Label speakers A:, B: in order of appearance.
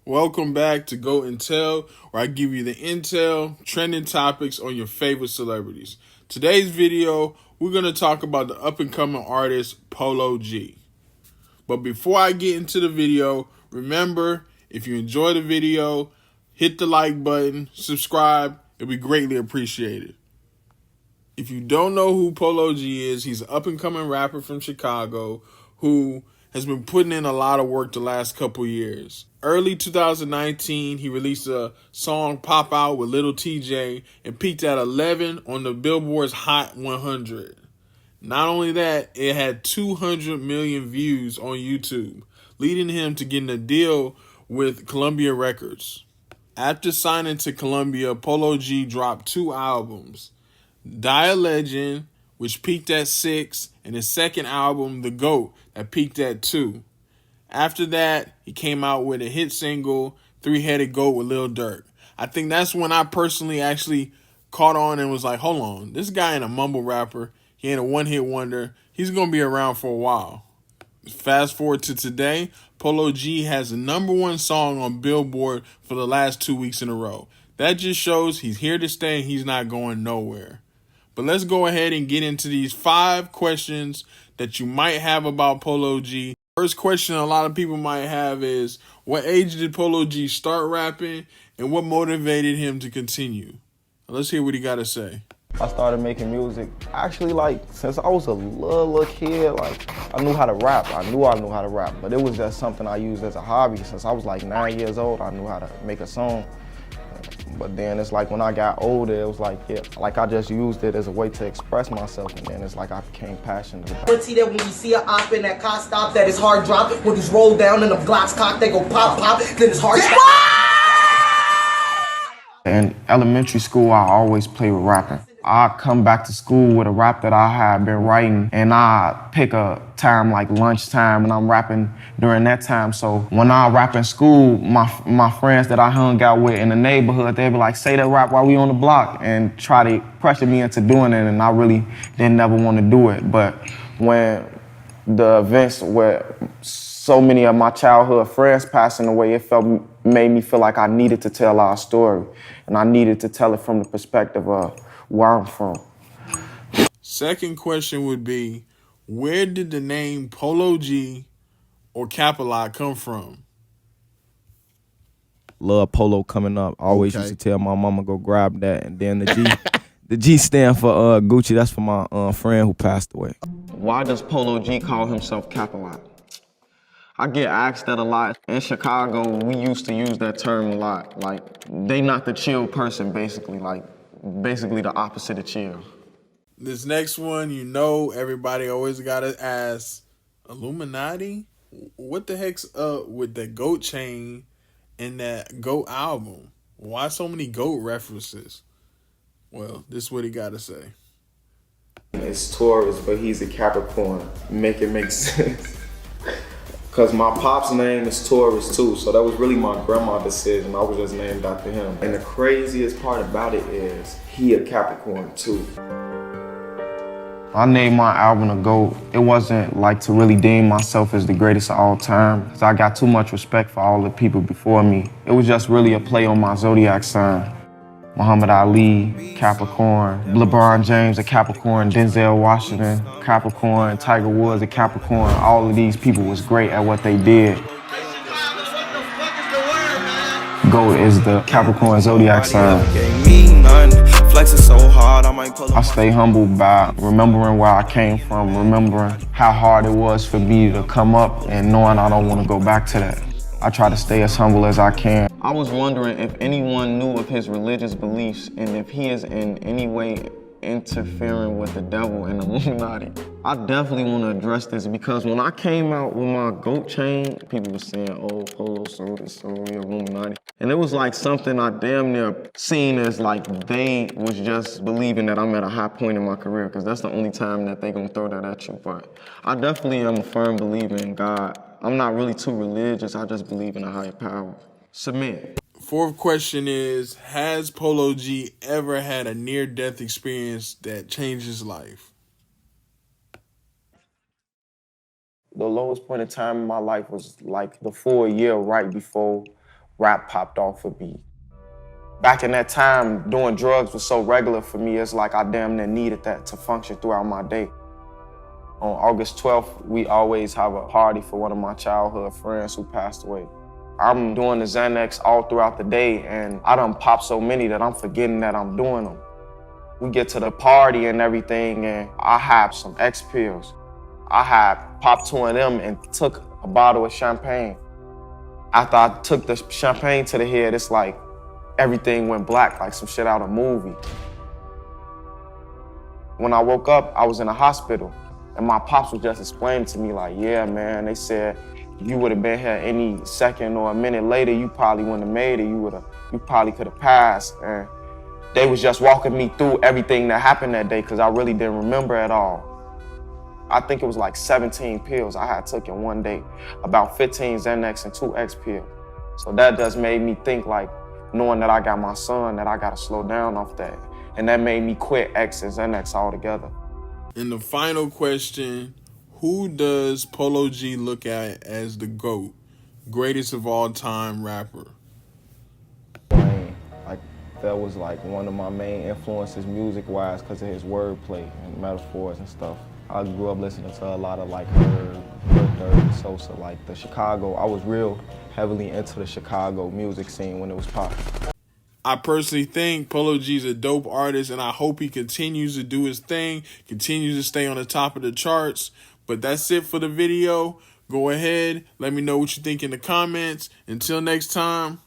A: Welcome back to Go and Tell, where I give you the intel, trending topics on your favorite celebrities. Today's video, we're going to talk about the up-and-coming artist Polo G. But before I get into the video, remember, if you enjoy the video, hit the like button, subscribe, it'll be greatly appreciated. If you don't know who Polo G is, he's an up-and-coming rapper from Chicago who has been putting in a lot of work the last couple years. Early 2019, he released a song Pop Out with Little TJ and peaked at 11 on the Billboard's Hot 100. Not only that, it had 200 million views on YouTube, leading him to getting a deal with Columbia Records. After signing to Columbia, Polo G dropped 2 albums. Die a Legend, which peaked at 6, and his second album, The GOAT, that peaked at 2. After that, he came out with a hit single, Three-Headed Goat with Lil Durk. I think that's when I personally actually caught on and was like, hold on, this guy ain't a mumble rapper. He ain't a one-hit wonder. He's going to be around for a while. Fast forward to today, Polo G has the #1 song on Billboard for the last 2 weeks in a row. That just shows he's here to stay and he's not going nowhere. But let's go ahead and get into these 5 questions that you might have about Polo G. First question a lot of people might have is, what age did Polo G start rapping and what motivated him to continue? Let's hear what he got to say.
B: I started making music actually since I was a little kid. I knew how to rap. I knew how to rap, but it was just something I used as a hobby. Since I was 9 years old, I knew how to make a song. But then it's when I got older, it was I just used it as a way to express myself, and then it's I became passionate about it.
C: See that when you see a op in that car stop, that his hard drop, when he's rolled down and the Glock's cocked, they go pop, pop, then his hard stop.
B: In elementary school, I always played with rapping. I come back to school with a rap that I had been writing, and I pick a time like lunchtime, and I'm rapping during that time. So when I rap in school, my friends that I hung out with in the neighborhood, they'd be like, say that rap while we on the block, and try to pressure me into doing it, and I really didn't ever want to do it. But when the events where so many of my childhood friends passing away, made me feel like I needed to tell our story, and I needed to tell it from the perspective of where I'm from.
A: Second question would be, where did the name Polo G or Capalot come from?
D: Love Polo coming up. I always used to tell my mama go grab that, and then the G, the G stand for Gucci. That's for my friend who passed away.
B: Why does Polo G call himself Capalot? I get asked that a lot. In Chicago, we used to use that term a lot. They not the chill person, basically. Basically the opposite of chill.
A: This next one, everybody always gotta ask, Illuminati? What the heck's up with the GOAT chain and that GOAT album? Why so many GOAT references? Well, this is what he gotta say.
B: It's Taurus, but he's a Capricorn. Make it make sense. Because my pop's name is Taurus too, so that was really my grandma's decision. I was just named after him. And the craziest part about it is he a Capricorn too. I named my album a GOAT. It wasn't to really deem myself as the greatest of all time, because I got too much respect for all the people before me. It was just really a play on my zodiac sign. Muhammad Ali, Capricorn, LeBron James, a Capricorn, Denzel Washington, Capricorn, Tiger Woods, a Capricorn. All of these people was great at what they did. GOAT is the Capricorn zodiac sign. I stay humble by remembering where I came from, remembering how hard it was for me to come up, and knowing I don't want to go back to that. I try to stay as humble as I can. I was wondering if anyone knew of his religious beliefs and if he is in any way interfering with the devil and Illuminati. I definitely want to address this because when I came out with my GOAT chain, people were saying, oh, Polo sold it, so Illuminati. And it was something I damn near seen as they was just believing that I'm at a high point in my career, because that's the only time that they gonna throw that at you. But I definitely am a firm believer in God. I'm not really too religious, I just believe in a higher power. Submit.
A: Fourth question is, has Polo G ever had a near-death experience that changed his life?
B: The lowest point in time in my life was the full year right before rap popped off for me. Back in that time, doing drugs was so regular for me, it's like I damn near needed that to function throughout my day. On August 12th, we always have a party for one of my childhood friends who passed away. I'm doing the Xanax all throughout the day, and I done popped so many that I'm forgetting that I'm doing them. We get to the party and everything, and I have some X pills. I had popped 2 of them and took a bottle of champagne. After I took the champagne to the head, it's like everything went black, like some shit out of a movie. When I woke up, I was in a hospital, and my pops was just explaining to me like, yeah, man, they said you would have been here any second or a minute later, you probably wouldn't have made it, you probably could have passed. And they was just walking me through everything that happened that day because I really didn't remember at all. I think it was like 17 pills I had took in one day, about 15 Xanax and 2 X pills. So that just made me think like, knowing that I got my son, that I gotta slow down off that. And that made me quit X and Xanax altogether.
A: And the final question, who does Polo G look at as the GOAT, greatest of all time rapper?
B: Wayne, like, that was like one of my main influences music-wise because of his wordplay and metaphors and stuff. I grew up listening to a lot of like Herb, Dirty, Sosa, like the Chicago. I was real heavily into the Chicago music scene when it was popping.
A: I personally think Polo G is a dope artist, and I hope he continues to do his thing, continues to stay on the top of the charts. But that's it for the video. Go ahead, let me know what you think in the comments. Until next time.